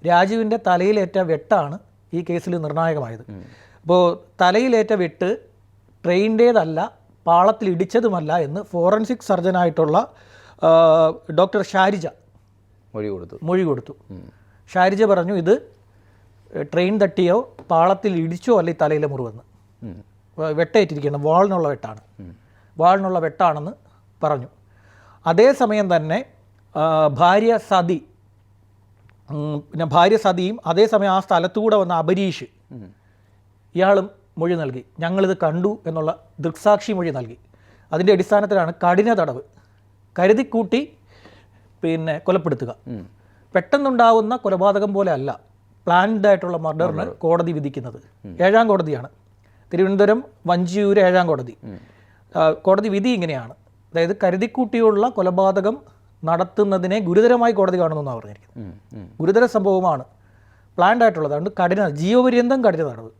രാജുവിൻ്റെ തലയിലേറ്റ വെട്ടാണ് ഈ കേസിൽ നിർണായകമായത്. അപ്പോൾ തലയിലേറ്റ വെട്ട് ട്രെയിനിൻ്റേതല്ല, പാളത്തിൽ ഇടിച്ചതുമല്ല എന്ന് ഫോറൻസിക് സർജനായിട്ടുള്ള ഡോക്ടർ ഷാരിജ മൊഴി കൊടുത്തു. ഷാരിജ പറഞ്ഞു ഇത് ട്രെയിൻ തട്ടിയോ പാളത്തിൽ ഇടിച്ചോ അല്ല ഈ തലയിലെ മുറിവെന്ന്. വെട്ടേറ്റിരിക്കണം, വാളിനുള്ള വെട്ടാണെന്ന് പറഞ്ഞു. അതേസമയം തന്നെ ഭാര്യ സതിയും അതേസമയം ആ സ്ഥലത്തുകൂടെ വന്ന അബരീഷ് ഇയാളും മൊഴി നൽകി. ഞങ്ങളിത് കണ്ടു എന്നുള്ള ദൃക്സാക്ഷി മൊഴി നൽകി. അതിൻ്റെ അടിസ്ഥാനത്തിലാണ് കഠിന തടവ്, കരുതിക്കൂട്ടി കൊലപ്പെടുത്തുക, പെട്ടെന്നുണ്ടാവുന്ന കൊലപാതകം പോലെ അല്ല പ്ലാൻഡ് ആയിട്ടുള്ള മർഡറിന് കോടതി വിധിക്കുന്നത്. 7ാം കോടതിയാണ്, തിരുവനന്തപുരം വഞ്ചിയൂർ 7ാം കോടതി. കോടതി വിധി ഇങ്ങനെയാണ്, അതായത് കരുതിക്കൂട്ടിയുള്ള കൊലപാതകം നടത്തുന്നതിനെ ഗുരുതരമായി കോടതി കാണുമെന്നാണ് പറഞ്ഞിരിക്കുന്നത്. ഗുരുതര സംഭവമാണ്, പ്ലാൻഡ് ആയിട്ടുള്ളത്. അതുകൊണ്ട് ജീവപര്യന്തം കഠിന തടവ്.